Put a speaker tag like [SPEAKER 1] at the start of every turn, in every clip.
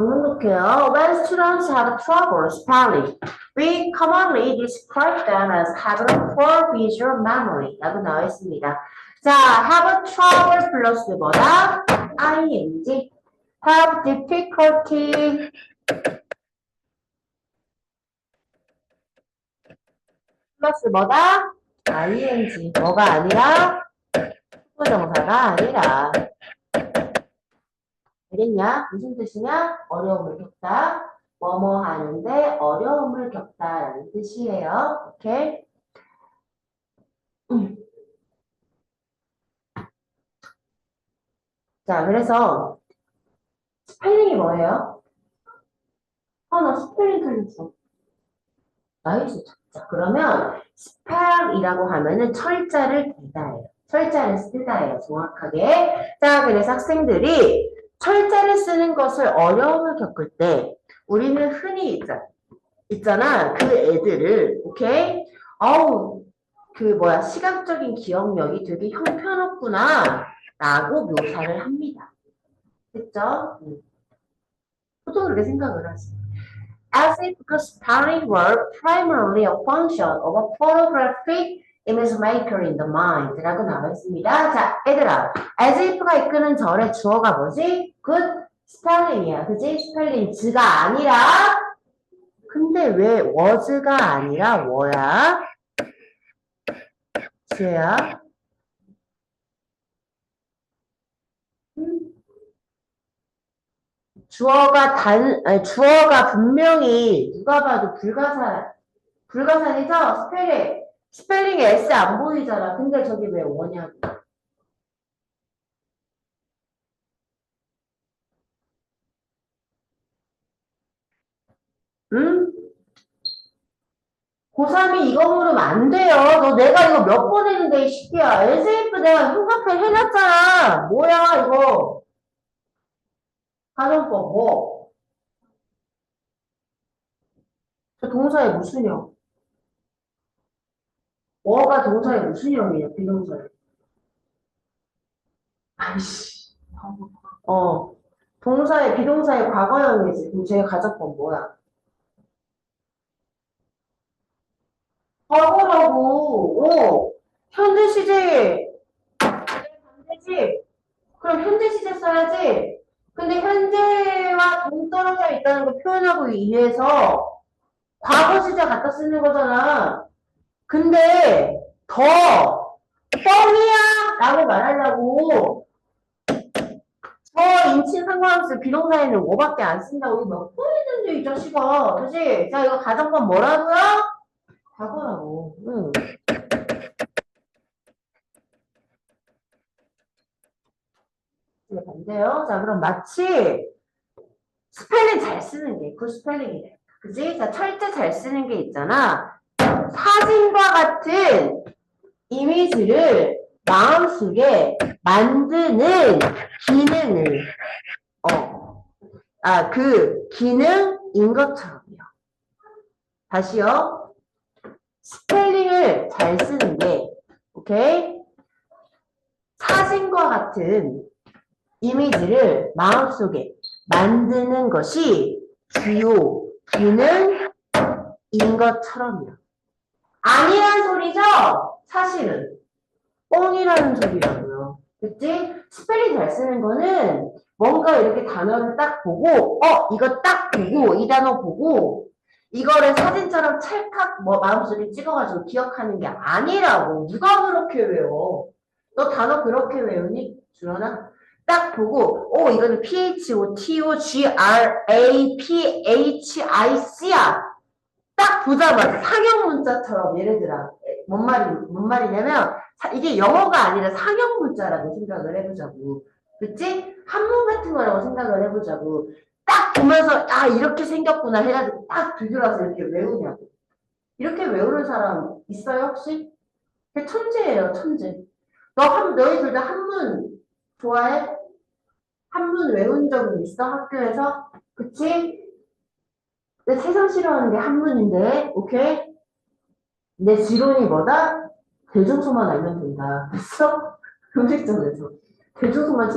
[SPEAKER 1] 행복해요. When students have trouble spelling, we commonly describe them as having poor visual memory 라고 나와 있습니다. 자, have trouble 플러스 뭐다? ing. have difficulty 플러스 뭐다? ing. 뭐가 아니라? 부정사가 아니라. 알겠냐? 무슨 뜻이냐? 어려움을 겪다. 뭐뭐 하는데 어려움을 겪다라는 뜻이에요. 오케이? 자, 그래서 스펠링이 뭐예요? 나 스펠링 틀렸어. 나이스. 자, 그러면 스펠이라고 하면은 철자를 떼다예요. 철자를 쓰다예요. 정확하게. 자, 그래서 학생들이 철자를 쓰는 것을 어려움을 겪을 때 우리는 흔히 있잖아. 그 애들을 오케이? 어우, 시각적인 기억력이 되게 형편없구나 라고 묘사를 합니다. 됐죠? 보통 그렇게 생각을 하지. As if the spelling were primarily a function of a photographic image maker in the mind 라고 나와 있습니다. 자, 얘들아, as if가 이끄는 절의 주어가 뭐지? good spelling이야. 그지? 스펠링 즈가 아니라 근데 왜 was가 아니라 뭐야? 즈야? 주어가 분명히 누가 봐도 불가산이죠? 스펠링에 S 안 보이잖아. 근데 저기 왜 뭐냐고. 응? 고3이 이거 물으면 안 돼요. 너 내가 이거 몇 번 했는데, 이 시기야. SF 내가 흉곽해 해놨잖아. 뭐야, 이거. 가정법, 뭐. 저 동사에 무슨 형? 뭐가 동사에 무슨 형이냐, 비동사에. 아이씨. 동사에, 비동사에 과거형이지. 그럼 제 가정법 뭐야? 과거라고. 현재 시제. 반대지. 그럼 현재 시제 써야지. 근데 현재와 동떨어져 있다는 걸 표현하기 위해서 과거 시제 갖다 쓰는 거잖아. 근데 더 뻥이야 라고 말하려고 저 인칭 상관없이 비동사에는 5밖에 안 쓴다고 이거 몇 번 했는데 이 자식아. 그치? 자, 이거 가정법 뭐라고요? 과거라고. 응. 반대요. 자, 그럼 마치 스펠링 잘 쓰는 게 그 스펠링이래. 그지? 자, 철자 잘 쓰는 게 있잖아. 사진과 같은 이미지를 마음속에 만드는 기능을 그 기능인 것처럼요. 다시요. 스펠링을 잘 쓰는 게 오케이? 사진과 같은 이미지를 마음속에 만드는 것이 주요 기능인 것처럼요. 아니란 소리죠? 사실은 뻥이라는 소리라고요. 그치? 스펠링 잘 쓰는 거는 뭔가 이렇게 단어를 딱 보고 이거 딱 보고 이 단어 보고 이거를 사진처럼 찰칵 마음속에 찍어가지고 기억하는 게 아니라고. 누가 그렇게 외워? 너 단어 그렇게 외우니? 주연아? 딱 보고 이거는 PHOTOGRAPHIC야. 딱 보자마자 상형 문자처럼 예를 들어 뭔 말이냐면 이게 영어가 아니라 상형 문자라고 생각을 해보자고. 그치? 한문 같은 거라고 생각을 해보자고. 딱 보면서 이렇게 생겼구나 해가지고 딱 뒤돌아서 이렇게 외우냐고. 이렇게 외우는 사람 있어요 혹시? 그게 천재예요 천재. 너희 둘 다 한문 좋아해? 한문 외운 적은 있어 학교에서? 그치? 근데 세상 싫어하는 게 한문인데 오케이? 내 지론이 뭐다? 대중소만 알면 된다. 됐어? 금식점에서. 대중소만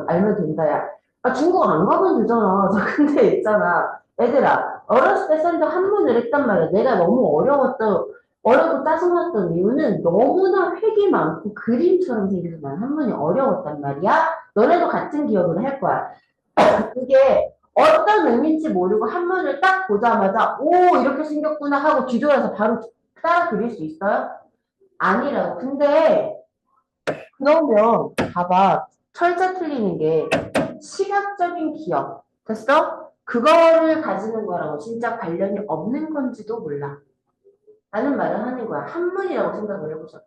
[SPEAKER 1] 알면 된다, 야. 아, 중국 안 가면 되잖아. 저 근데 있잖아. 얘들아, 어렸을 때 쌤도 한문을 했단 말이야. 내가 너무 어렵고 짜증났던 이유는 너무나 획이 많고 그림처럼 생겨서 난 한문이 어려웠단 말이야. 너네도 같은 기억을 할 거야. 그게 어떤 의미인지 모르고 한문을 딱 보자마자, 오, 이렇게 생겼구나 하고 뒤돌아서 바로 따라 그릴 수 있어요? 아니라고. 근데, 그러면, 봐봐. 철자 틀리는 게 시각적인 기억. 됐어? 그거를 가지는 거라고 진짜 관련이 없는 건지도 몰라. 라는 말을 하는 거야. 한문이라고 생각을 해보자.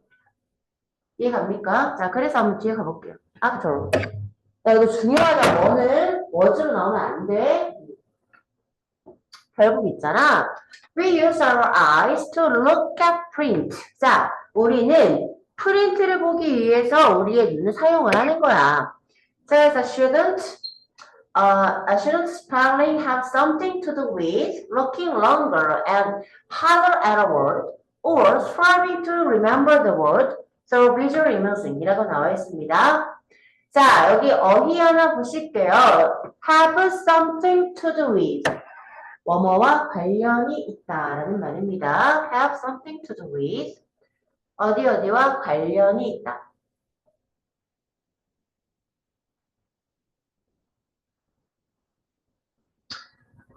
[SPEAKER 1] 이해 갑니까? 자, 그래서 한번 뒤에 가볼게요. after. 야, 이거 중요하다. 너는 워즈로 나오면 안 돼. 결국 있잖아. We use our eyes to look at print. 자, 우리는 프린트를 보기 위해서 우리의 눈을 사용을 하는 거야. 자, 그래서 shouldn't spelling have something to do with looking longer and harder at a word or striving to remember the word through visual imaging이라고 나와 있습니다. 자, 여기 어휘 하나 보실게요. have something to do with. 뭐뭐와 관련이 있다라는 말입니다. have something to do with. 어디와 관련이 있다.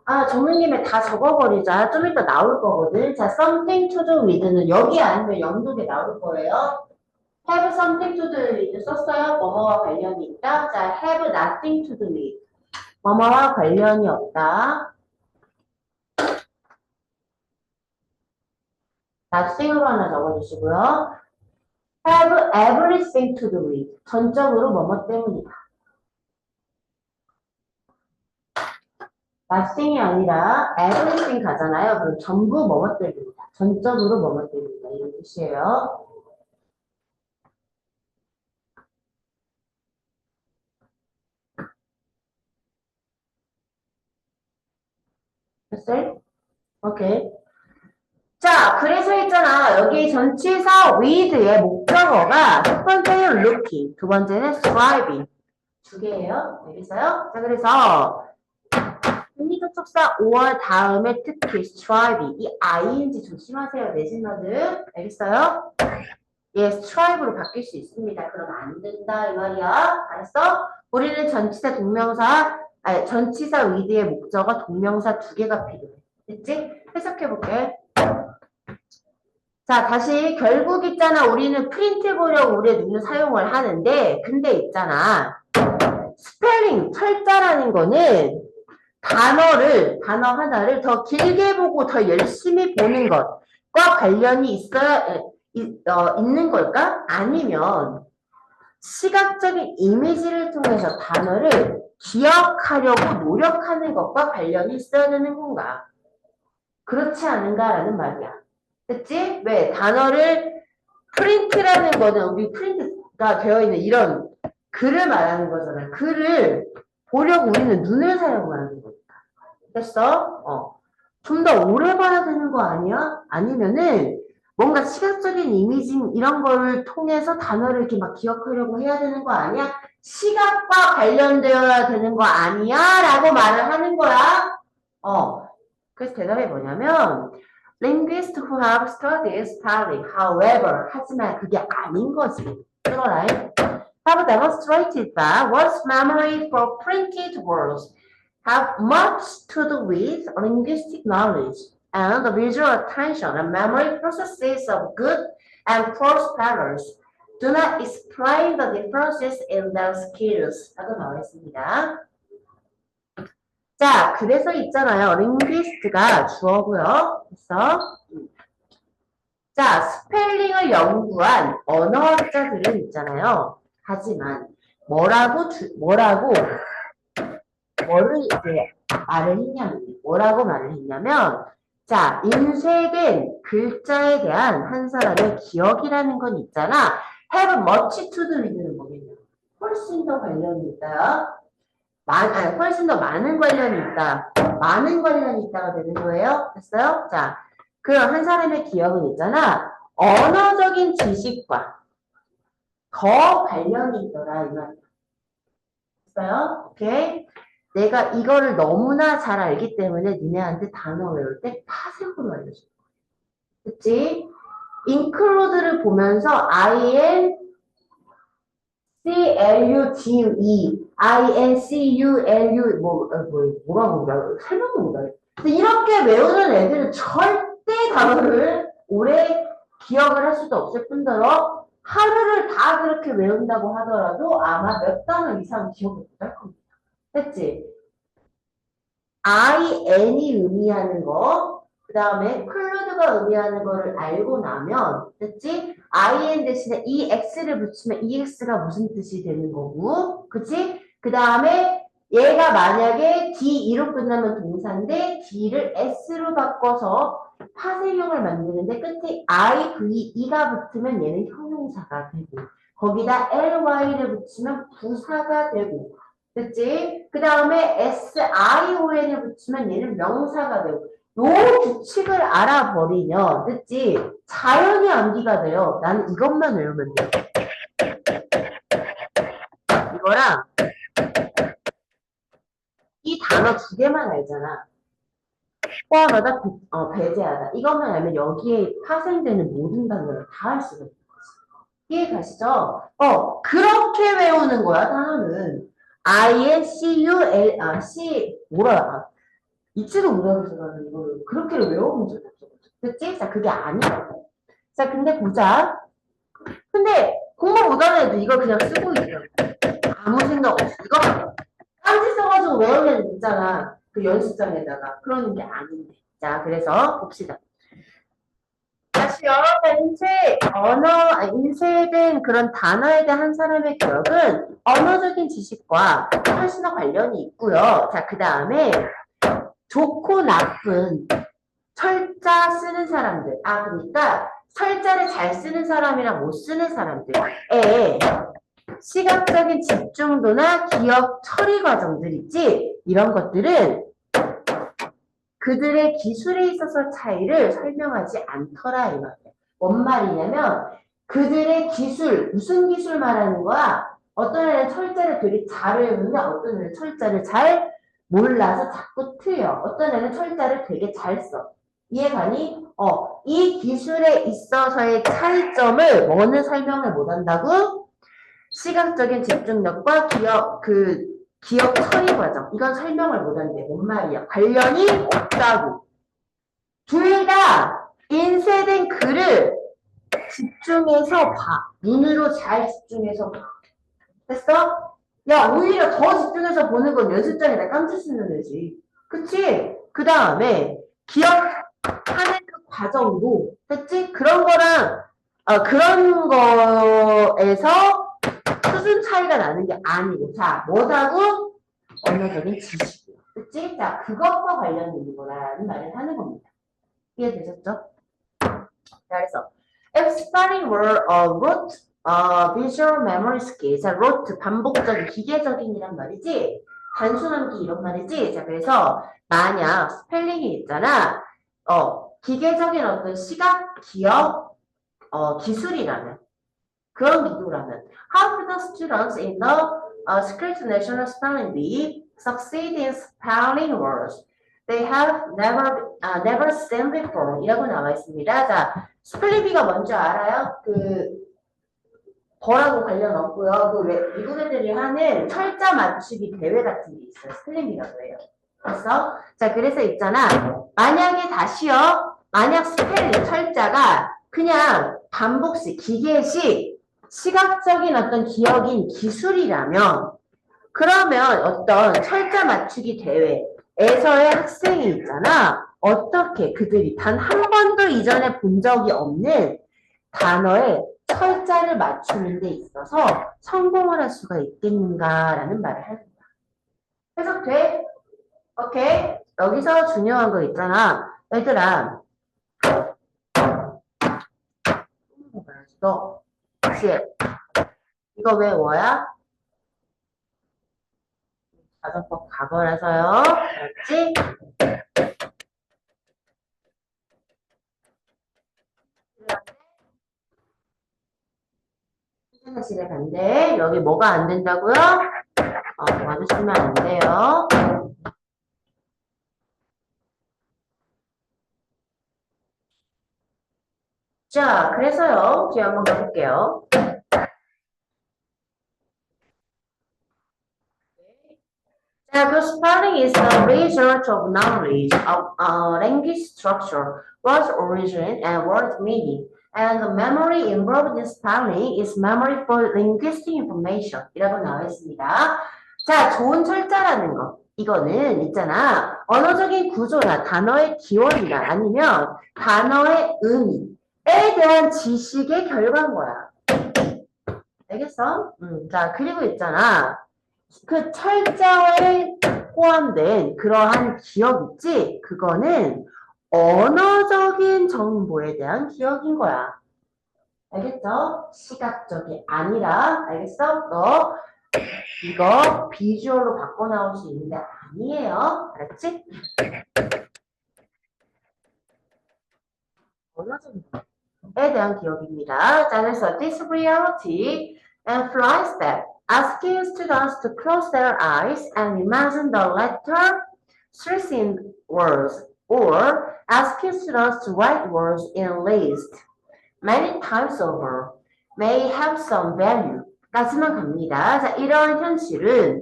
[SPEAKER 1] 아, 정리님의 다 적어버리자. 좀 이따 나올 거거든. 자, something to do with는 여기 아니면 영국에 나올 거예요. have something to do with 썼어요. 뭐뭐와 관련이 있다. 자, have nothing to do with. 뭐뭐와 관련이 없다. nothing으로 하나 적어주시고요. have everything to do with. 전적으로 뭐뭐 때문이다. nothing이 아니라 everything 가잖아요. 그럼 전부 뭐뭐 때문이다. 전적으로 뭐뭐 때문이다. 이런 뜻이에요. 됐어요? 오케이. 자, 그래서 있잖아. 여기 전치사 with의 목적어가 첫 번째는 looking, 두 번째는 striving. 두 개예요. 알겠어요? 자, 그래서 의미접속사 or 다음에 특히 striving, 이 ing 조심하세요. 내신어들. 알겠어요? 예, strive로 바뀔 수 있습니다. 그럼 안 된다 이 말이야. 알았어? 우리는 전치사 동명사, 아니 전치사 with의 목적어 동명사 두 개가 필요해. 됐지? 해석해볼게. 자, 다시 결국 있잖아. 우리는 프린트 보려고 우리의 눈을 사용을 하는데 근데 있잖아. 스펠링, 철자라는 거는 단어 하나를 더 길게 보고 더 열심히 보는 것과 관련이 있는 걸까? 아니면 시각적인 이미지를 통해서 단어를 기억하려고 노력하는 것과 관련이 있어야 되는 건가? 그렇지 않은가라는 말이야. 됐지? 왜? 단어를 프린트라는 거는 우리 프린트가 되어 있는 이런 글을 말하는 거잖아. 글을 보려고 우리는 눈을 사용하는 거니까. 됐어? 좀 더 오래 봐야 되는 거 아니야? 아니면은 뭔가 시각적인 이미징 이런 걸 통해서 단어를 이렇게 막 기억하려고 해야 되는 거 아니야? 시각과 관련되어야 되는 거 아니야? 라고 말을 하는 거야. 그래서 대답이 뭐냐면 linguists who have studied spelling, however, 하지만 그게 아닌 거지. 들어라. have demonstrated that one's memory for printed words have much to do with linguistic knowledge and the visual attention and memory processes of good and poor spellers do not explain the differences in their skills. 라고 나와 있습니다. 자, 그래서 있잖아요. linguist가 주어고요. 그래서 자, 스펠링을 연구한 언어학자들은 있잖아요. 하지만 뭐를 이제 뭐라고 말을 했냐면, 자, 인쇄된 글자에 대한 한 사람의 기억이라는 건 있잖아. have much to do with는 뭐겠냐? 훨씬 더 관련이 있다. 훨씬 더 많은 관련이 있다. 많은 관련이 있다가 되는 거예요. 됐어요? 자, 그럼 한 사람의 기억은 있잖아. 언어적인 지식과 더 관련이 있더라, 이 말이야. 됐어요? 오케이. 내가 이거를 너무나 잘 알기 때문에 니네한테 단어 외울 때 파생으로 알려줘. 그치? include를 보면서 inclue, 뭐라고 설명도 못하겠어. 이렇게 외우는 애들은 절대 단어를 오래 기억을 할 수도 없을 뿐더러 하루를 다 그렇게 외운다고 하더라도 아마 몇 단어 이상 기억을 못할 겁니다. 됐지? IN이 의미하는 거, 그 다음에 클루드가 의미하는 거를 알고 나면, 됐지? IN 대신에 EX를 붙이면 EX가 무슨 뜻이 되는 거고, 그치? 그 다음에 얘가 만약에 D2로 끝나면 동사인데 D를 S로 바꿔서 파생형을 만드는데 끝에 E가 붙으면 얘는 형용사가 되고, 거기다 LY를 붙이면 부사가 되고, 됐지? 그 다음에 SION을 붙이면 얘는 명사가 되고 요 규칙을 알아버리면 됐지? 자연히 암기가 돼요. 나는 이것만 외우면 돼. 이거랑 이 단어 두 개만 알잖아. 포함하다, 배제하다. 이것만 알면 여기에 파생되는 모든 단어를 다 할 수가 있는 거지. 이해 가시죠? 그렇게 외우는 거야, 단어는. 뭐라, 잊지도 못하면서 나는 이거를 그렇게 외워본 적이 없어. 그치? 자, 그게 아니라고. 자, 근데 보자. 근데 공부 못하는 애도 이걸 그냥 쓰고 있어. 아무 생각 없이. 이거 딴지 써가지고 외우면 있잖아. 그 연습장에다가. 그러는 게 아닌데. 자, 그래서 봅시다. 다시요. 인쇄된 그런 단어에 대한 한 사람의 기억은 언어적인 지식과 훨씬 관련이 있고요. 자, 그 다음에 좋고 나쁜 철자 쓰는 사람들. 그러니까 철자를 잘 쓰는 사람이랑 못 쓰는 사람들의 시각적인 집중도나 기억 처리 과정들 있지? 이런 것들은 그들의 기술에 있어서 차이를 설명하지 않더라 이 말이야. 뭔 말이냐면 그들의 기술, 무슨 기술 말하는 거야? 어떤 애는 철자를 되게 잘 외우는데 어떤 애는 철자를 잘 몰라서 자꾸 틀려. 어떤 애는 철자를 되게 잘 써. 이해가니? 이 기술에 있어서의 차이점을 뭐는 설명을 못한다고? 시각적인 집중력과 기억 처리 과정. 이건 설명을 못한대. 뭔 말이야? 관련이 없다고. 둘 다 인쇄된 글을 집중해서 봐. 눈으로 잘 집중해서 봐. 됐어? 야, 오히려 더 집중해서 보는 건 연습장에다 깜짝 쓰는 거지. 그치? 그 다음에 기억하는 그 과정도, 됐지? 그런 거에서 수준 차이가 나는 게 아니고. 자, 뭐다고? 언어적인 지식이요. 그치? 자, 그것과 관련된 거라는 말을 하는 겁니다. 이해되셨죠? 자, 그래서 if spelling were a rote visual memory skill. 자, rote 반복적인 기계적인이란 말이지. 단순함기 이런 말이지. 자, 그래서 만약 스펠링이 있잖아. 기계적인 어떤 시각, 기억, 기술이라면 그런 기도라면 how could the students in the Secret National Spelling Bee succeed in spelling words they have never seen before 이라고 나와 있습니다. 자, 스펠링 비가 뭔지 알아요? 거라고 관련 없고요. 미국 애들이 하는 철자 맞추기 대회 같은 게 있어요. 스펠링 비라고 해요. 그래서 자, 그래서 있잖아. 만약 스펠링 철자가 그냥 반복식, 기계식 시각적인 어떤 기억인 기술이라면 그러면 어떤 철자 맞추기 대회에서의 학생이 있잖아. 어떻게 그들이 단 한 번도 이전에 본 적이 없는 단어에 철자를 맞추는 데 있어서 성공을 할 수가 있겠는가라는 말을 하는 거야. 해석돼? 오케이? 여기서 중요한 거 있잖아. 얘들아. 너 혹시 이거 왜 뭐야? 가정법 과거라서요. 알았지? 수진실에 간대. 여기 뭐가 안 된다고요? 도와주시면 안 돼요. 자, 그래서요. 뒤에 한번 가볼게요. 자, 그 spelling is the result of knowledge of language structure, word origin, and word meaning. And the memory involved in spelling is memory for linguistic information. 이라고 나와 있습니다. 자, 좋은 철자라는 거. 이거는 있잖아. 언어적인 구조나 단어의 기원이나 아니면 단어의 의미에 대한 지식의 결과인 거야. 알겠어? 자, 그리고 있잖아. 그 철자에 포함된 그러한 기억 있지? 그거는 언어적인 정보에 대한 기억인 거야. 알겠죠? 시각적이 아니라, 알겠어? 너 이거 비주얼로 바꿔 나올 수 있는데 아니에요. 알았지? 언어적인 에 대한 기억입니다. 자, 그래서 this reality implies that asking students to close their eyes and imagine the letter stressed in words, or asking students to write words in list many times over may have some value. 까지만 갑니다. 자, 이러한 현실은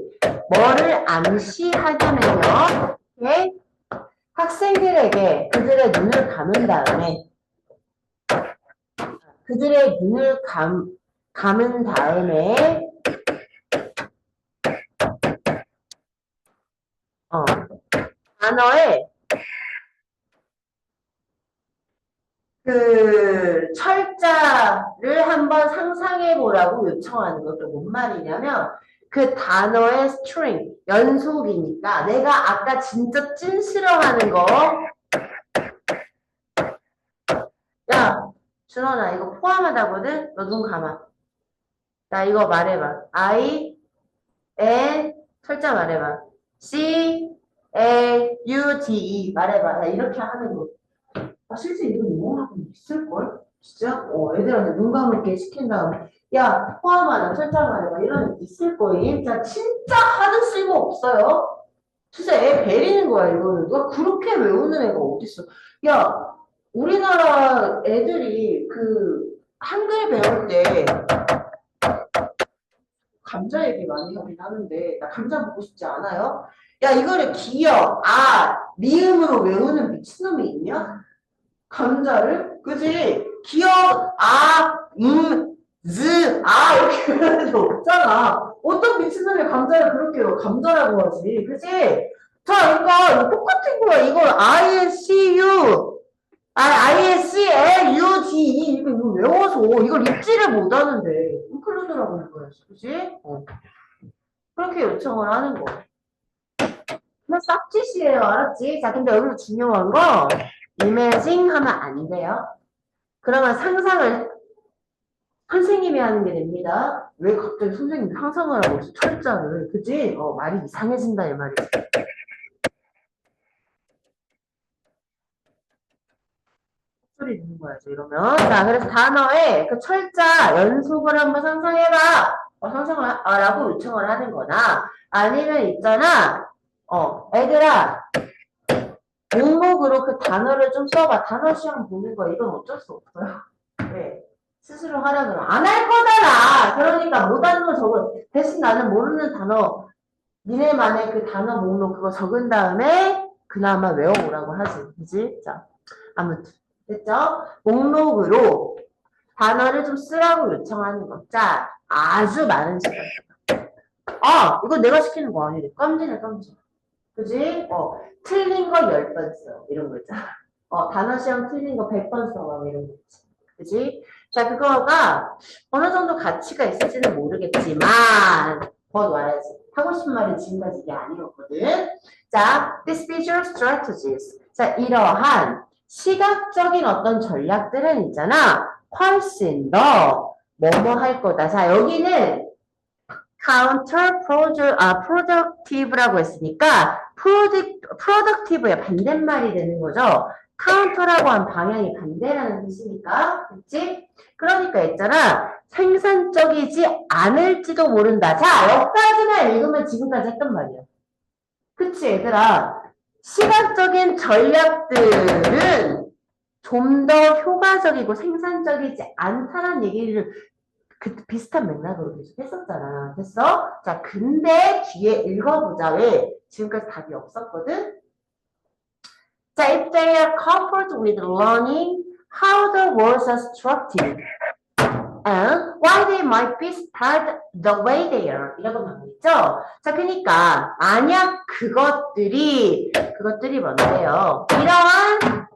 [SPEAKER 1] 뭐를 암시하냐면요. 네? 학생들에게 그들의 눈을 감은 다음에 그들의 눈을 감은 다음에 단어의 그 철자를 한번 상상해 보라고 요청하는 것도 뭔 말이냐면 그 단어의 string, 연속이니까 내가 아까 진짜 찐 싫어하는 거 야, 준원아 이거 포함하다거든? 너 눈 감아. 나 이거 말해봐. I, N, 철자 말해봐. C, A, U, D, E 말해봐. 나 이렇게 하는 거. 실제 이거 영어하고 있을걸? 진짜? 애들한테 눈 감을게 시킨 다음에 야, 포함하다, 철자 말해봐. 이런 게 있을 거임. 진짜 하는 쓸모 없어요. 진짜 애 베리는 거야, 이거는. 누가 그렇게 외우는 애가 어딨어. 야, 우리나라 애들이 그 한글 배울 때 감자 얘기 많이 하긴 하는데 나 감자 먹고 싶지 않아요? 야 이거를 기역, 리음으로 외우는 미친놈이 있냐? 감자를? 그지? 기역, 이렇게 외우는 게 없잖아. 어떤 미친놈이 감자를 그렇게 외워? 감자라고 하지. 그지? 자, 이거 똑같은 거야. 이걸 ISCLUDE 이거 외워서 이걸 읽지를 못하는데 인클루드라고 읽어야지, 그치? 그렇게 요청을 하는 거. 그냥 싹짓이에요, 알았지? 자, 근데 여기서 중요한 거 이미징 하면 안 돼요. 그러면 상상을 선생님이 하는 게 됩니다. 왜 갑자기 선생님이 상상을 하고 있어? 철자를, 그치? 말이 이상해진다 이 말이지. 소리 듣는 거야죠, 이러면. 자, 그래서 단어에 그 철자 연속을 한번 상상해봐. 상상하라고 요청을 하는 거나, 아니면 있잖아, 애들아, 목록으로 그 단어를 좀 써봐. 단어 시험 보는 거, 이건 어쩔 수 없어요. 네. 스스로 하라 그러면 안 할 거잖아. 그러니까 못하는 거 적어. 대신 나는 모르는 단어, 니네만의 그 단어 목록 그거 적은 다음에 그나마 외워오라고 하지. 그지? 자, 아무튼. 됐죠? 목록으로 단어를 좀 쓰라고 요청하는 거. 자, 아주 많은 시간. 이거 내가 시키는 거 아니래. 깜지네, 깜지. 그지? 틀린 거 10번 써. 이런 거 있잖아. 단어 시험 틀린 거 100번 써. 이런 거 있지. 그지? 자, 그거가 어느 정도 가치가 있을지는 모르겠지만, 더 놔야지. 하고 싶은 말이 지금까지 이게 아니었거든. 자, these visual strategies. 자, 이러한 시각적인 어떤 전략들은 있잖아. 훨씬 더 뭐뭐 할 거다. 자, 여기는 productive라고 했으니까 productive의 반대말이 되는 거죠. 카운터라고 한 방향이 반대라는 뜻이니까. 그치? 그러니까 있잖아. 생산적이지 않을지도 모른다. 자, 여기까지만 읽으면 지금까지 했단 말이야. 그치, 얘들아. 시각적인 전략들은 좀 더 효과적이고 생산적이지 않다는 얘기를 그 비슷한 맥락으로 계속 했었잖아. 됐어? 자, 근데 뒤에 읽어보자. 왜? 지금까지 답이 없었거든? 자, if they are comfort with learning how the words are structured and why they might be styled the way they are. 이라고 나오고 있죠? 자, 그러니까 만약 그것들이 뭔데요? 이러한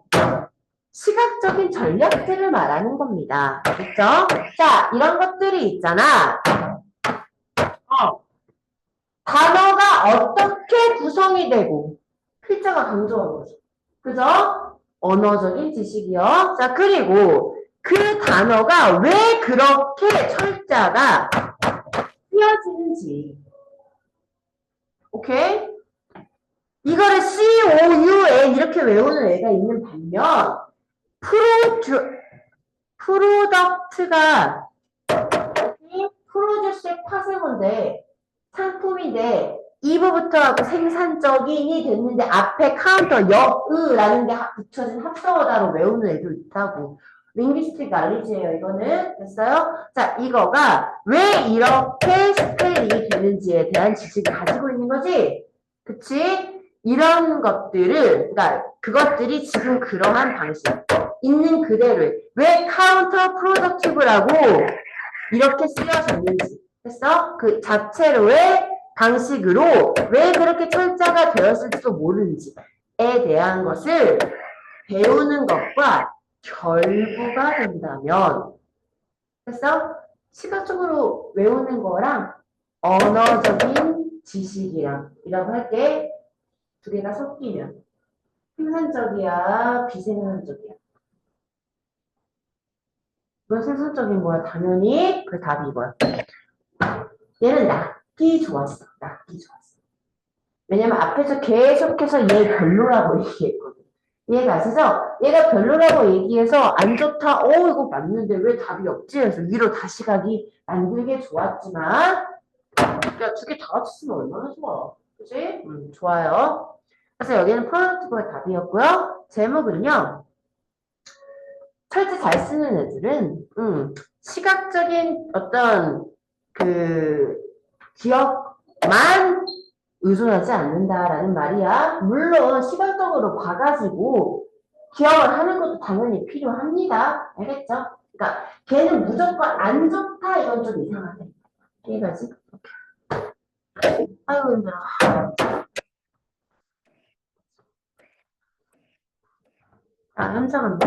[SPEAKER 1] 시각적인 전략들을 말하는 겁니다. 그렇죠? 자, 이런 것들이 있잖아. 단어가 어떻게 구성이 되고 필자가 강조한 거죠. 그죠? 언어적인 지식이요. 자, 그리고 그 단어가 왜 그렇게 철자가 쓰여지는지. 오케이? 이거를 COUN 이렇게 외우는 애가 있는 반면 프로덕트가 프로듀스의 파생어인데 상품인데 이부부터 생산적인이 됐는데 앞에 카운터 여으라는 게 붙여진 합성어다로 외우는 애도 있다고. 링귀스틱 난리지예요. 이거는 됐어요? 자, 이거가 왜 이렇게 스펠이 되는지에 대한 지식을 가지고 있는 거지? 그치? 이런 것들을, 그러니까 그것들이 지금 그러한 방식 있는 그대로의 왜 카운터 프로덕티브라고 이렇게 쓰여졌는지 됐어? 그 자체로의 방식으로 왜 그렇게 철자가 되었을지도 모르는지에 대한 것을 배우는 것과 결부가 된다면 됐어? 시각적으로 외우는 거랑 언어적인 지식이랑 이라고 할 때 두 개가 섞이면 생산적이야, 비생산적이야. 이건 생산적인 거야. 당연히 그 답이 이거야. 얘는 낫기 좋았어. 낫기 좋았어. 왜냐면 앞에서 계속해서 얘 별로라고 얘기했거든. 얘가 아시죠? 얘가 별로라고 얘기해서 안 좋다. 이거 맞는데 왜 답이 없지? 해서 위로 다시 가기 만들게 좋았지만 야, 두 개 다 같이 쓰면 얼마나 좋아. 그치? 좋아요. 그래서 여기는 프로덕티브가 답이었고요. 제목은요. 철제 잘 쓰는 애들은 시각적인 어떤 그 기억만 의존하지 않는다라는 말이야. 물론 시각적으로 봐가지고 기억을 하는 것도 당연히 필요합니다. 알겠죠? 그러니까 걔는 무조건 안 좋다 이건 좀 이상하네. 이해가지? 아이고 힘들어. 현장은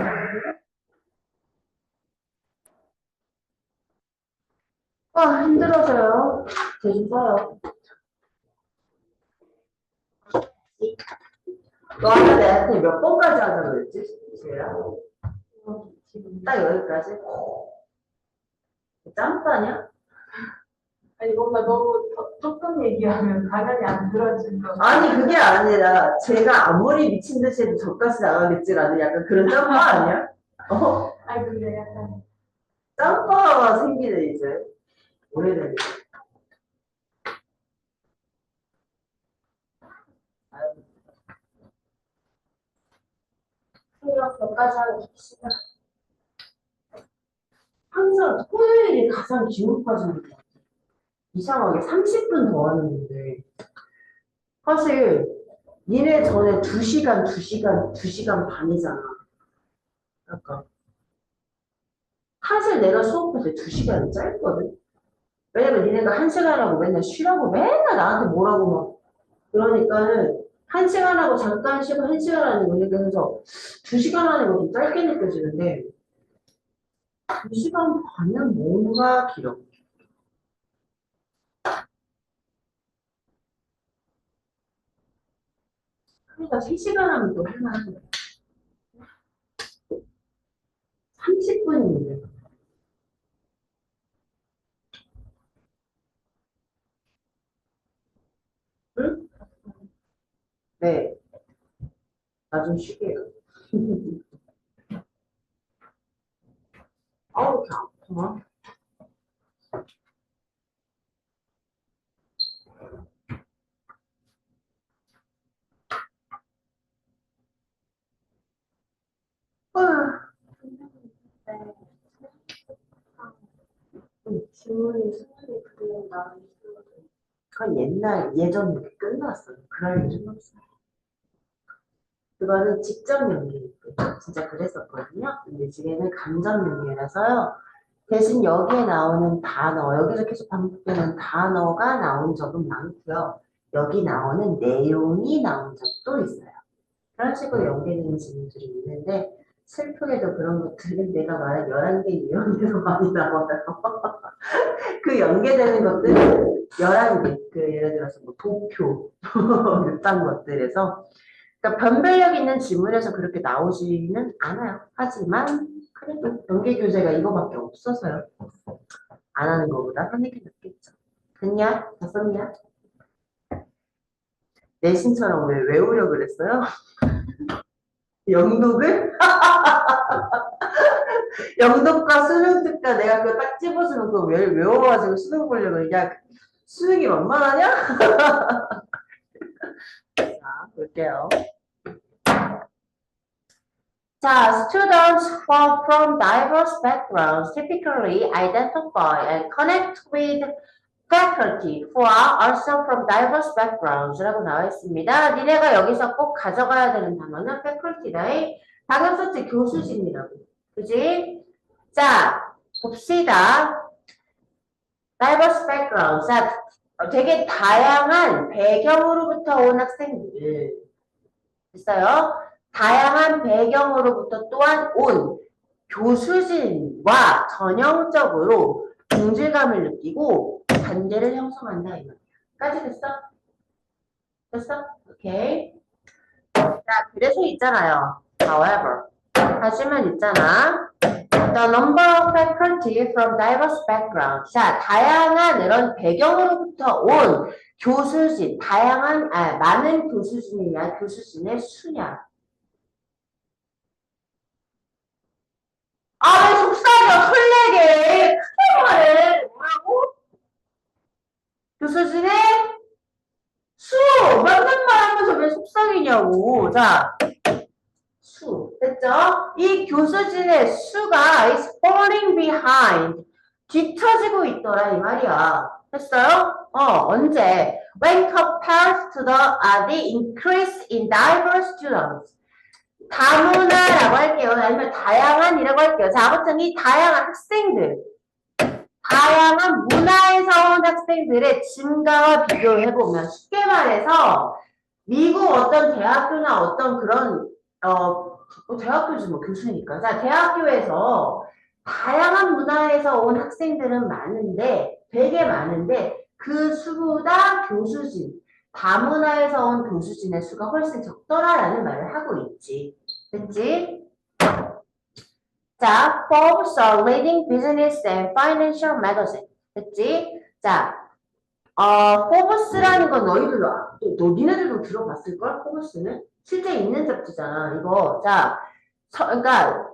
[SPEAKER 1] 뭐야? 힘들어서요. 대좀 써요. 너 아까 내한테 몇 번까지 하자고 그랬지? 제가? 딱 여기까지? 짬빠냐?
[SPEAKER 2] 아니 뭔가 너무 조금 얘기하면 당연히 안 들어줄 거.
[SPEAKER 1] 아니 그게 아니라 제가 아무리 미친 듯이 해도 저까지 나가겠지라는 약간 그런 짬빠 아니야?
[SPEAKER 2] 아니 근데 약간
[SPEAKER 1] 짬빠가 생기네 이제. 오래되네. 수업 몇 가지 하고 갑시다. 항상 토요일이 가장 기운 빠지는 것 같아. 이상하게 30분 더 하는 건데. 사실 니네 전에 2시간 반이잖아. 약간. 사실 내가 수업할 때 2시간이 짧거든. 왜냐면 니네가 1시간 하고 맨날 쉬라고 맨날 나한테 뭐라고 막 그러니까는 1시간 하고 잠깐 쉬고 1시간 하는 거니까 그래서 2시간 하는 거 좀 짧게 느껴지는데 2시간 반은 뭔가 길어. 그러니까 3시간 하면 또 할만하거든. 30분인데. 응? 네. 나 좀 쉬게요.
[SPEAKER 2] 질문이 수준이 그대로 나오는 거거든요.
[SPEAKER 1] 그건 예전에 끝났어. 그럴 일은 없어. 그거는 직접 연계일 때 진짜 그랬었거든요. 근데 지금은 감정 연계라서요. 대신 여기에 나오는 단어, 여기서 계속 반복되는 단어가 나온 적은 많고요. 여기 나오는 내용이 나온 적도 있어요. 그런 식으로 연계되는 질문들이 있는데 슬프게도 그런 것들은 내가 말한 11개 유형에서 많이 나와요. 그 연계되는 것들은 11개, 그 예를 들어서 뭐 도표, 이런 것들에서 그러니까 변별력 있는 지문에서 그렇게 나오지는 않아요. 하지만 그래도 연계교재가 이거밖에 없어서요. 안 하는 것보다 하는 게 낫겠죠. 됐냐? 다 썼냐? 내신처럼 왜 외우려고 그랬어요? 영독을? 영독과 수능 특가 내가 그거 딱 집어주면 그거 외워가지고 수능 보려고 그래. 야, 수능이 만만하냐? 자, 볼게요. 자, students from diverse backgrounds typically identify and connect with faculty who are also from diverse backgrounds 라고 나와 있습니다. 니네가 여기서 꼭 가져가야 되는 단어는 faculty다의 당연소치 교수진이라고. 그지? 자, 봅시다. diverse backgrounds. 자, 되게 다양한 배경으로부터 온 학생들. 됐어요? 다양한 배경으로부터 또한 온 교수진과 전형적으로 동질감을 느끼고 관계를 형성한다 이 말이야. 까지 됐어? 됐어? 오케이. 자, 그래서 있잖아요. However, 하지만 있잖아. The number of faculty from diverse backgrounds. 자, 다양한 이런 배경으로부터 온 교수진, 많은 교수진이냐, 교수진의 수냐. 아, 왜 속삭여, 설레게. 크게 말해. 뭐라고? 교수진의 수! 맞는 말 하면서 왜 속삭이냐고. 자, 수. 됐죠? 이 교수진의 수가 is falling behind. 뒤처지고 있더라, 이 말이야. 됐어요? 언제? When compared to the increase in diverse students. 다문화라고 할게요. 아니면 다양한이라고 할게요. 자, 아무튼 이 다양한 학생들, 다양한 문화에서 온 학생들의 증가와 비교를 해보면 쉽게 말해서 미국 어떤 대학교나 어떤 그런 대학교지 뭐 교수니까. 자, 대학교에서 다양한 문화에서 온 학생들은 많은데 되게 많은데 그 수보다 교수진, 다문화에서 온 교수진의 수가 훨씬 적더라라는 말을 하고 있지. 됐지? 자, Forbes, leading business and financial magazine. 됐지? 자, 포브스라는 건 니네들도 들어봤을걸? 포브스는? 실제 있는 잡지잖아, 이거. 자, 그러니까,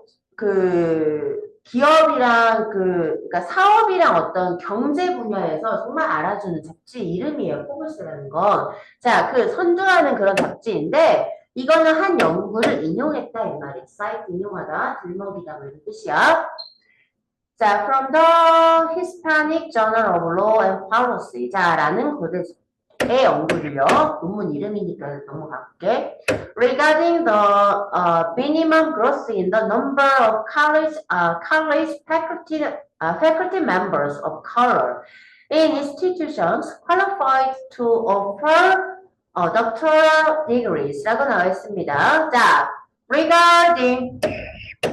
[SPEAKER 1] 기업이랑 그러니까 사업이랑 어떤 경제 분야에서 정말 알아주는 잡지 이름이에요, 포브스라는 건. 자, 선두하는 그런 잡지인데, 이거는 한 연구를 인용했다, 이 말이야. 사이트 인용하다, 들먹이다, 뭐 이런 뜻이야. 자, from the Hispanic Journal of Law and Policy. 자, 라는 곳의 연구를요. 논문 이름이니까 넘어갈게. Regarding the minimum growth in the number of college faculty members of color in institutions qualified to offer doctoral degrees 라고 나와 있습니다. 자, regarding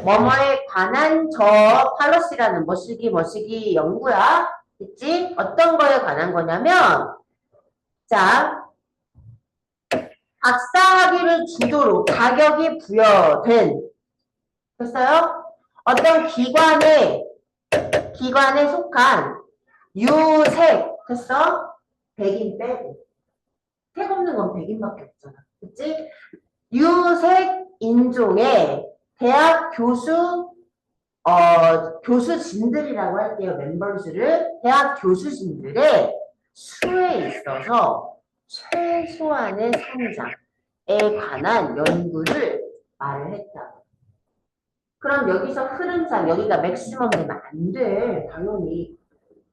[SPEAKER 1] 뭐뭐에 관한 저 팔러시라는 뭐시기 연구야. 됐지? 어떤 거에 관한 거냐면 자, 박사학위를 주도로 자격이 부여된 됐어요? 어떤 기관에 속한 유색 됐어? 백인 빼고 색 없는 건 백인밖에 없잖아. 그치? 유색 인종의 대학 교수진들이라고 할게요. 멤버즈를 대학 교수진들의 수에 있어서 최소한의 성장에 관한 연구를 말을 했다. 그럼 여기서 흐름상 여기가 맥시멈 되면 안 돼. 당연히.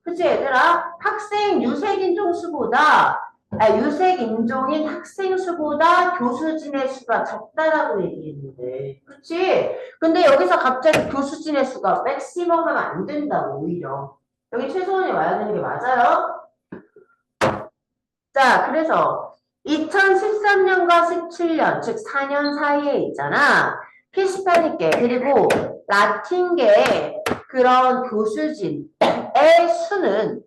[SPEAKER 1] 그치, 얘들아? 학생 유색인종 수보다, 유색인종인 학생 수보다 교수진의 수가 적다라고 얘기했는데. 그치? 근데 여기서 갑자기 교수진의 수가 맥시멈 하면 안 된다고, 오히려. 여기 최소한이 와야 되는 게 맞아요? 자, 그래서 2013년과 17년, 즉 4년 사이에 있잖아. 히스패닉계, 그리고 라틴계의 그런 교수진의 수는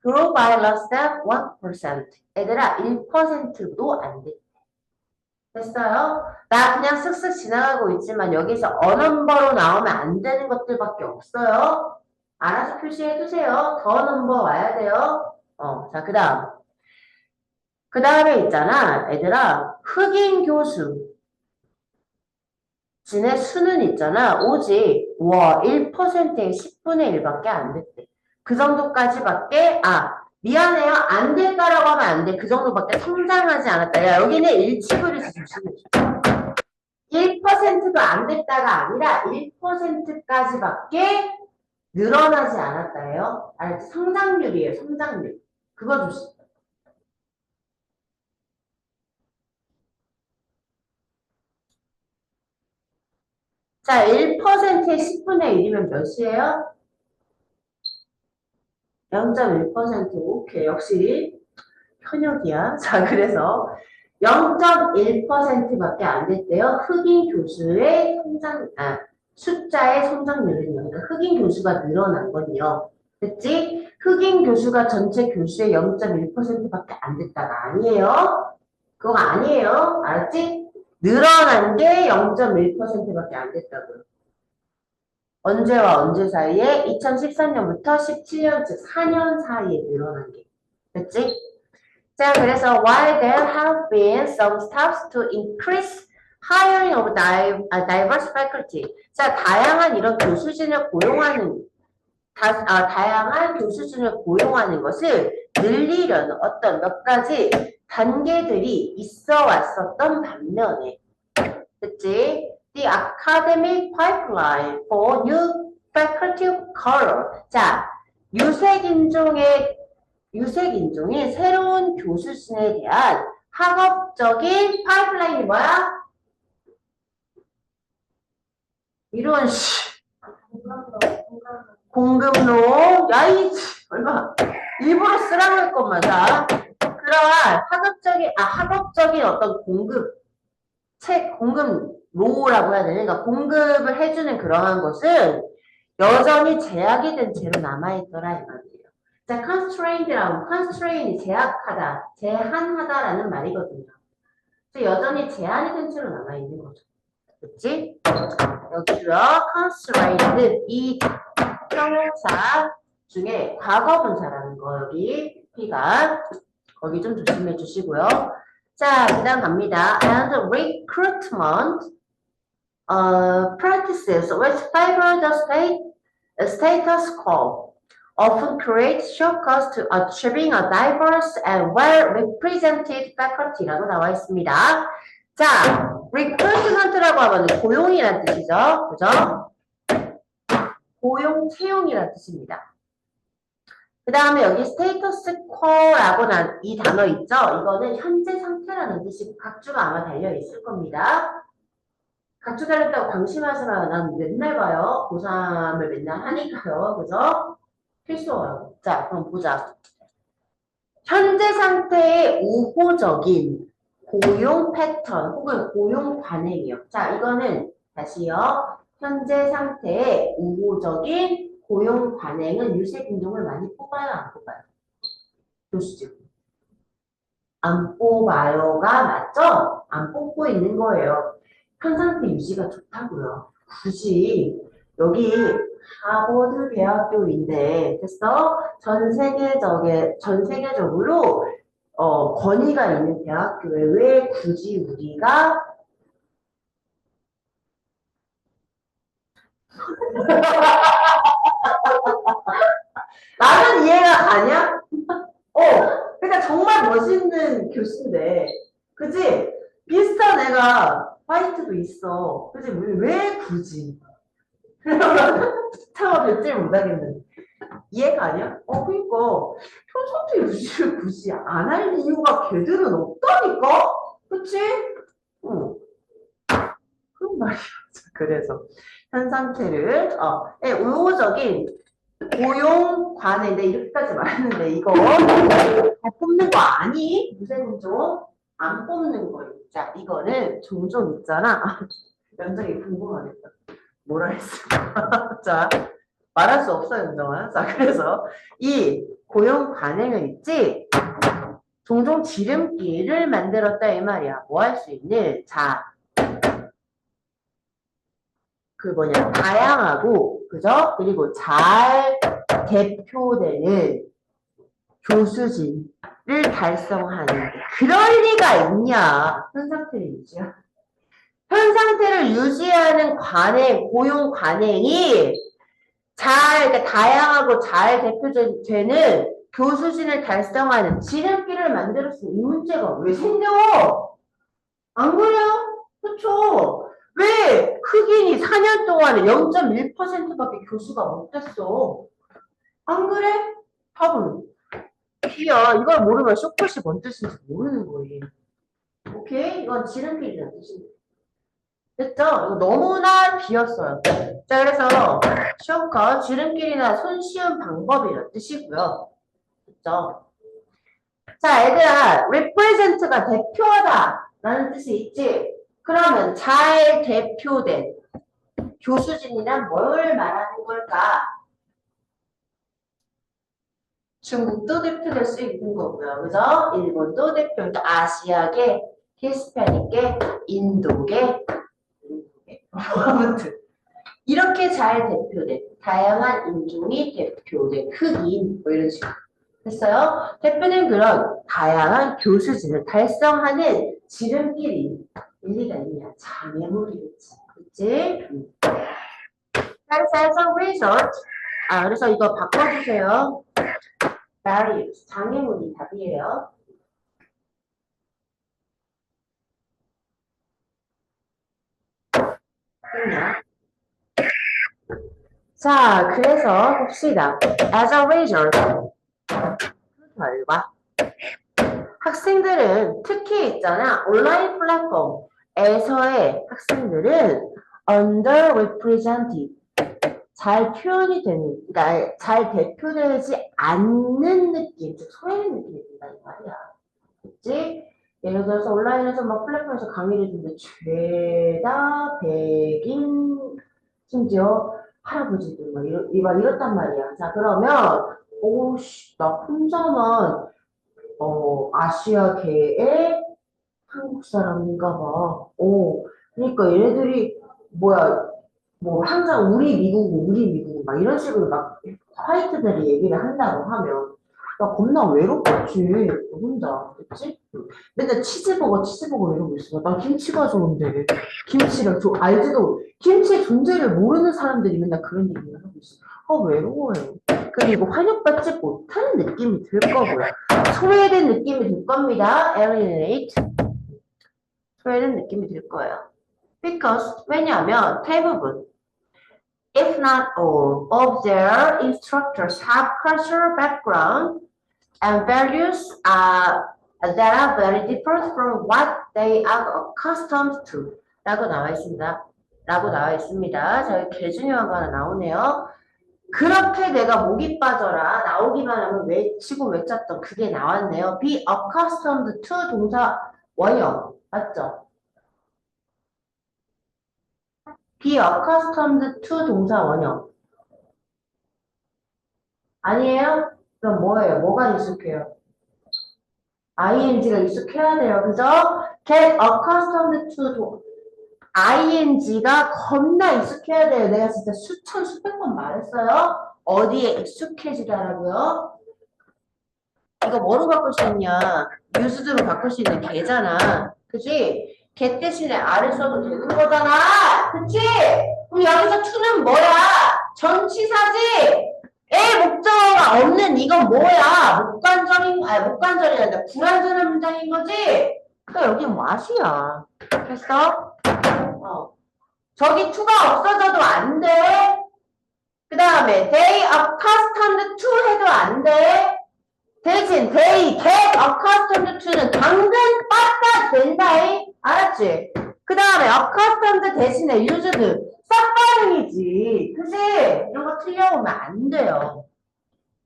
[SPEAKER 1] grow by less than 1%. 얘들아, 1%도 안 돼. 됐어요? 나 그냥 쓱쓱 지나가고 있지만 여기서 어넘버로 나오면 안 되는 것들밖에 없어요. 알아서 표시해두세요. 더 넘버 와야 돼요. 자, 그 다음에 있잖아. 얘들아, 흑인 교수. 진의 수는 있잖아. 오직 1%의 10분의 1밖에 안 됐대. 그 정도까지밖에, 미안해요. 안 됐다라고 하면 안 돼. 그 정도밖에 성장하지 않았다. 야, 여기는 일치그리스 조심해줘. 1%도 안 됐다가 아니라 1%까지밖에 늘어나지 않았다예요. 알았지? 성장률이에요. 성장률. 그거 조심. 자, 1%의 10분의 1이면 몇이에요? 0.1%. 오케이. 역시 현역이야. 자, 그래서 0.1%밖에 안 됐대요. 흑인 교수의 숫자의 성장률은요. 그러니까 흑인 교수가 늘어난 건요. 됐지? 흑인 교수가 전체 교수의 0.1%밖에 안 됐다가 아니에요. 그거 아니에요. 알았지? 늘어난 게 0.1%밖에 안 됐다고요. 언제와 언제 사이에? 2013년부터 17년, 즉 4년 사이에 늘어난 게. 됐지? 자, 그래서 while there have been some steps to increase hiring of diverse faculty. 자, 다양한 이런 교수진을 고용하는 다양한 교수진을 고용하는 것을 늘리려는 어떤 몇 가지 단계들이 있어 왔었던 반면에, 그치? The academic pipeline for new faculty of color. 자, 유색인종의 새로운 교수진에 대한 학업적인 파이프라인이 뭐야? 이런 공급로 야이 얼마 일부러 쓰라고 할 것마다 그러한 학업적인 어떤 공급로라고 해야 되나? 그러니까 공급을 해주는 그러한 것은 여전히 제약이 된 채로 남아있더라 이 말이에요. 자, constraint이 제한하다라는 말이거든요. 여전히 제한이 된 채로 남아있는 거죠. 그치? 여기도요, constraint, 이 형용사 중에 과거 분사라는 거, 여기, P가, 거기 좀 조심해 주시고요. 자, 그 다음 갑니다. And recruitment practices which favor the status quo often create shortcuts to achieving a diverse and well-represented faculty라고 나와 있습니다. 자, recruitment라고 하면 고용이라는 뜻이죠. 그죠? 고용, 채용이라는 뜻입니다. 그 다음에 여기 status quo라고 이 단어 있죠? 이거는 현재 상태라는 뜻이고 각주가 아마 달려 있을 겁니다. 각주 달렸다고 방심하지 마요. 난 맨날 봐요. 고3을 맨날 하니까요. 그죠? 필수어요. 자, 그럼 보자. 현재 상태의 우호적인 고용 패턴 혹은 고용 관행이요. 자, 이거는 다시요. 현재 상태의 우호적인 고용 관행은 유색인종을 많이 뽑아요, 안 뽑아요? 교수직. 안 뽑아요가 맞죠? 안 뽑고 있는 거예요. 현 상태 유지가 좋다고요. 굳이 여기 하버드 대학교인데 됐어? 전 세계적으로 권위가 있는 대학교에 왜 굳이 우리가 나는 이해가 가냐? 그러니까 정말 멋있는 교수인데, 그치? 비슷한 애가 화이트도 있어. 그치? 우리 왜 굳이? 그러면 차마 뱉질 못하겠는. 이해가 아니야? 그니까 현상태 유지를 굳이 안 할 이유가 걔들은 없다니까? 그치? 응, 그런 말이야. 그래서 현상태를 우호적인 고용 관해인데 이렇게까지 말했는데 이거 다 뽑는 거 아니? 무생종 안 뽑는 거예요. 자, 이거는 종종 있잖아. 면접이 궁금하겠다. 뭐라 했을까? 자, 말할 수 없어요, 연정아. 자, 그래서 이 고용 관행은 있지. 종종 지름길을 만들었다 이 말이야. 뭐 할 수 있는? 자, 그 뭐냐, 다양하고, 그죠? 그리고 잘 대표되는 교수진을 달성하는 그럴 리가 있냐? 현 상태를 유지야. 현 상태를 유지하는 관행, 고용 관행이 그러니까 다양하고 잘 대표되는 교수진을 달성하는 지름길을 만들었으니 이 문제가 왜 생겨? 안 그래요? 그쵸? 왜 흑인이 4년 동안에 0.1%밖에 교수가 못 됐어? 안 그래? 답은 B야. 이걸 모르면 쇼컷이 뭔 뜻인지 모르는 거예요. 오케이? 이건 지름길이라는 뜻입니다. 됐죠? 이거 너무나 비었어요. 자, 그래서 쇼컷, 지름길이나 손쉬운 방법이라는 뜻이고요. 됐죠? 자, 얘들아, represent가 대표하다 라는 뜻이 있지? 그러면 잘 대표된 교수진이란 뭘 말하는 걸까? 중국도 대표될 수 있는 거고요. 그죠? 일본도 대표, 그러니까 아시아계, 히스패닉계, 인도계, 아무튼 이렇게 잘 대표된 다양한 인종이 대표된 흑인 뭐 이런 식으로 했어요. 대표된 그런 다양한 교수진을 달성하는 지름길이 일리가 있냐? 장애물이겠지. 그치? As a result, 그래서 이거 바꿔주세요. barriers, 장애물이 답이에요. 그냥. 자, 그래서 봅시다. As a result, 그 결과. 학생들은 특히 있잖아. 온라인 플랫폼에서의 학생들은 underrepresented. 잘 표현이 되는, 그러니까 잘 대표되지 않는 느낌, 즉 소외된 느낌이 든다는 말이야. 그치? 예를 들어서 온라인에서 막 플랫폼에서 강의를 듣는데 죄다 백인, 심지어 할아버지들 막 이렇단 말이야. 자, 그러면 오씨, 나 혼자만 아시아계의 한국 사람인가 봐. 그러니까 얘네들이 뭐야, 뭐 항상 우리 미국 막 이런 식으로 막 화이트들이 얘기를 한다고 하면 나 겁나 외롭겠지 혼자. 그치? 맨날 치즈버거 이러고 있어. 나 김치가 좋은데 김치가 알지도 김치의 존재를 모르는 사람들이 맨날 그런 얘기를 하고 있어. 외로워요. 그리고 환영받지 못하는 느낌이 들 거고요. 소외된 느낌이 들 겁니다. alienate. 소외된 느낌이 들 거예요. Because 왜냐하면 대부분 if not all of their instructors have cultural background and values that are very different from what they are accustomed to 라고 나와 있습니다. 저희 개중요한 거 하나 나오네요. 그렇게 내가 목이 빠져라 나오기만 하면 외치고 외쳤던 그게 나왔네요. be accustomed to 동사 원형 맞죠? be accustomed to 동사 원형 아니에요? 그럼 뭐예요? 뭐가 익숙해요? ing가 익숙해야 돼요. 그죠? get accustomed to ing가 겁나 익숙해야 돼요. 내가 진짜 수천 수백 번 말했어요. 어디에 익숙해지라고요? 이거 뭐로 바꿀 수 있냐? used로 바꿀 수 있는 개잖아. 그지? 개 대신에 아를 써도 되는 거잖아. 그치? 그럼 여기서 to는 뭐야? 전치사지? 목적어가 없는 이건 뭐야? 목관절이란다. 불완전한 문장인 거지? 그러니까 여기 what이야. 됐어? 저기 to가 없어져도 안 돼. 그 다음에 they accustomed to 해도 안 돼. 대신 they get accustomed to는 당근 빠따 된다잉. 알았지? 그 다음에 accustomed 대신에 used 쌉반응이지. 그지? 이런 거 틀려보면 안 돼요.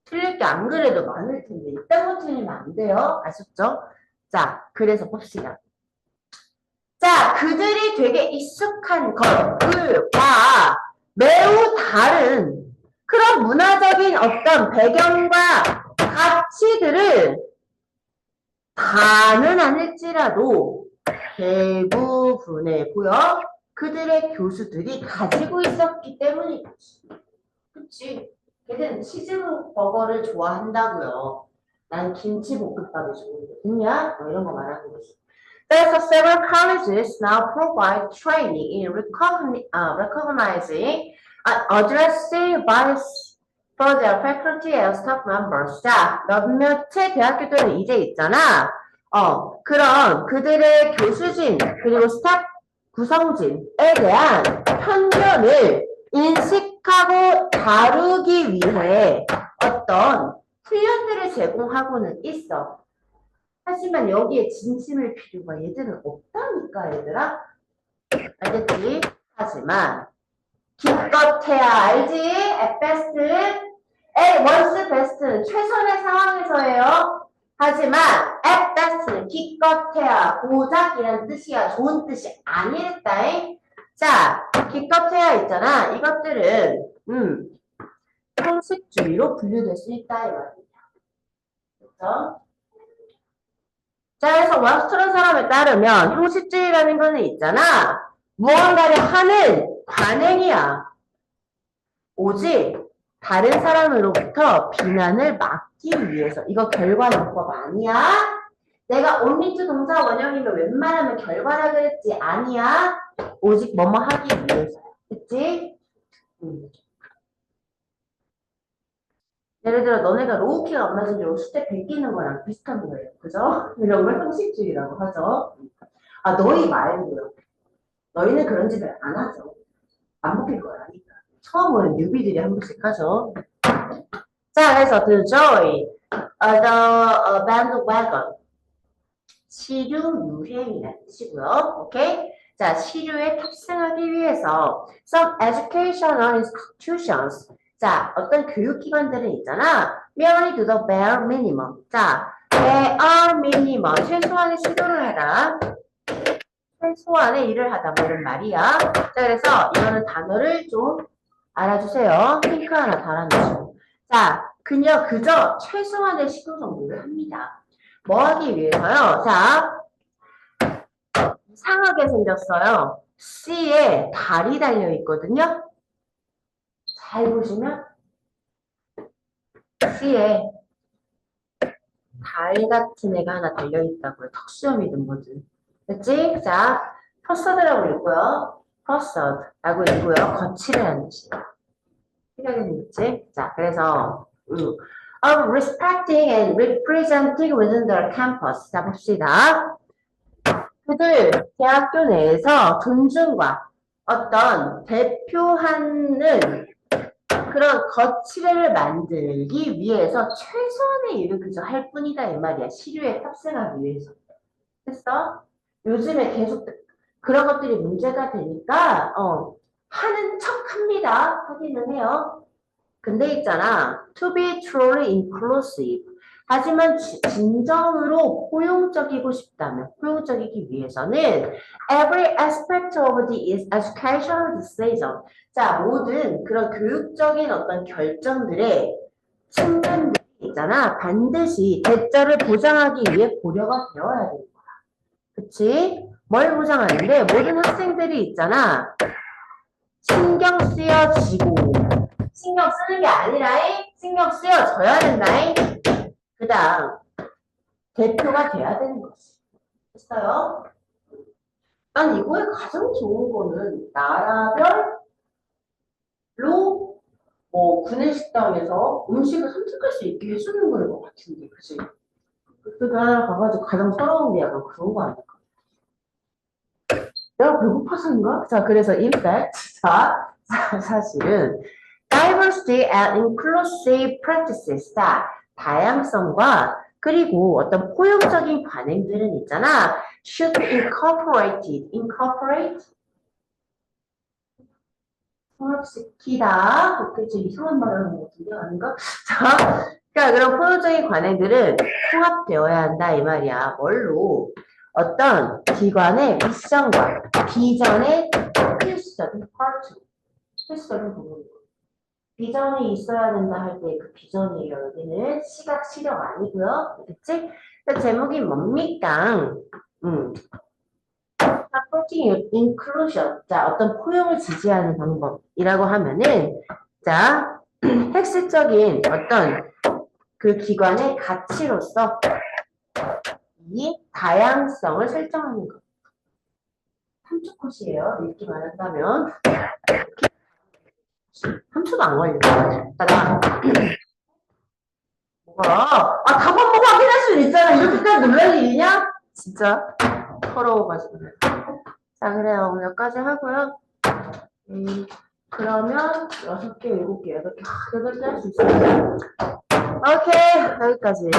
[SPEAKER 1] 틀릴 게 안 그래도 많을 텐데 이딴 거 틀리면 안 돼요. 아셨죠? 자, 그래서 봅시다. 자, 그들이 되게 익숙한 것들과 매우 다른 그런 문화적인 어떤 배경과 가치들을 다는 아닐지라도 대부분의 그들의 교수들이 가지고 있었기 때문이지. 그치? 걔는 치즈버거를 좋아한다고요. 난 김치볶음밥이 좋은데. 됐냐? 뭐 이런 거 말하는 거지. There's several colleges now provide training in recognizing and addressing bias for their faculty and staff members. 자, 몇몇의 대학교들은 이제 있잖아. 그런 그들의 교수진 그리고 스타프 구성진에 대한 편견을 인식하고 다루기 위해 어떤 훈련들을 제공하고는 있어. 하지만 여기에 진심일 필요가 얘들은 없다니까 얘들아. 알겠지? 하지만 기껏해야 알지? At best, at worst best는 최선의 상황에서예요. 하지만 at best는 기껏해야 고작이란 뜻이야. 좋은 뜻이 아니랬다잉. 자, 기껏해야 있잖아. 이것들은 형식주의로 분류될 수 있다 이 말이야. 그렇죠? 자, 그래서 왁스트런 사람에 따르면 형식주의라는 거는 있잖아. 무언가를 하는 관행이야. 오직 다른 사람으로부터 비난을 막기 위해서. 이거 결과요법 아니야? 내가 온리투 동사 원형이면 웬만하면 결과라 그랬지. 아니야. 오직 뭐뭐 하기 위해서야. 그치? 예를 들어 너네가 로우키가 안 맞으면 수대 베끼는 거랑 비슷한 거예요. 그죠? 이런 걸 형식주의라고 하죠. 아, 너희 말고요. 너희는 그런 짓을 안 하죠. 안 먹힐 거라니까. 처음으로 뉴비들이 한 번씩 하죠. 자, 그래서 to join the bandwagon. 시류 유행이라는 뜻이고요. 오케이? 자, 시류에 탑승하기 위해서 some educational institutions. 자, 어떤 교육기관들은 있잖아. merely do the bare minimum. 자, bare minimum. 최소한의 시도를 하다. 최소한의 일을 하다. 뭐 이런 말이야. 자, 그래서 이거는 단어를 좀 알아주세요. 핑크 하나 달아놓죠. 자, 그저 최소한의 시도 정도를 합니다. 뭐 하기 위해서요? 자, 이상하게 생겼어요. C에 달이 달려있거든요. 잘 보시면 C에 달 같은 애가 하나 달려있다고요. 턱수염이든 뭐든. 그치? 자, 퍼서드라고 읽고요. 퍼서드라고 읽고요. 거칠이라는 뜻이에요. 생각이 생겼지? 자, 그래서 of respecting and representing within their campus. 자, 봅시다. 그들 대학교 내에서 존중과 어떤 대표하는 그런 거치레를 만들기 위해서 최소한의 일을 그저 할 뿐이다 이 말이야. 시류에 탑승하기 위해서. 됐어? 요즘에 계속 그런 것들이 문제가 되니까 하는 척 합니다. 하기는 해요. 근데 있잖아. To be truly inclusive. 하지만 진정으로 포용적이고 싶다면, 포용적이기 위해서는 every aspect of the educational decision. 자, 모든 그런 교육적인 어떤 결정들의 측면들이 있잖아. 반드시 대자를 보장하기 위해 고려가 되어야 되는 거야. 그치? 뭘 보장하는데 모든 학생들이 있잖아. 신경 쓰여지고 신경 쓰는 게 아니라잉. 신경 쓰여져야 된다잉. 그 다음 대표가 돼야 되는 거지. 됐어요? 난 이거에 가장 좋은 거는 나라별로 뭐 구내식당에서 음식을 선택할 수 있게 해주는 거인 것 같은데, 그치? 그 나라 가가지고 가장 서러운 게 약간 그런 거 아닐까? 내가 배고파서인가? 자, 그래서 in fact, 자, 사실은 diversity and inclusive practices. 자, 다양성과 그리고 어떤 포용적인 관행들은 있잖아. should be incorporated. incorporate? 통합시키다. 그치, 이상한 말 하는 것 같은데, 아닌가? 자, 그러니까 그런 포용적인 관행들은 통합되어야 한다, 이 말이야. 뭘로? 어떤 기관의 미션과 비전의 필수적인 파트. 필수적인 부분. 비전이 있어야 된다 할 때 그 비전이에요. 여기는 시각, 시력 아니고요. 그치? 제목이 뭡니까? supporting inclusion. 자, 어떤 포용을 지지하는 방법이라고 하면은, 자, 핵심적인 어떤 그 기관의 가치로서 이 다양성을 설정하는 것. 3초 컷이에요. 읽기 말한다면. 3초도 안 걸려요. 자, 뭐가? 아, 답안 보고 확인할 수 있잖아. 이렇게까지 놀랄 일이냐? 진짜 서러워가지고. 자, 그래요. 오늘 여기까지 하고요. 그러면 6개, 7개, 8개, 8개 할 수 있어요. 오케이, 여기까지.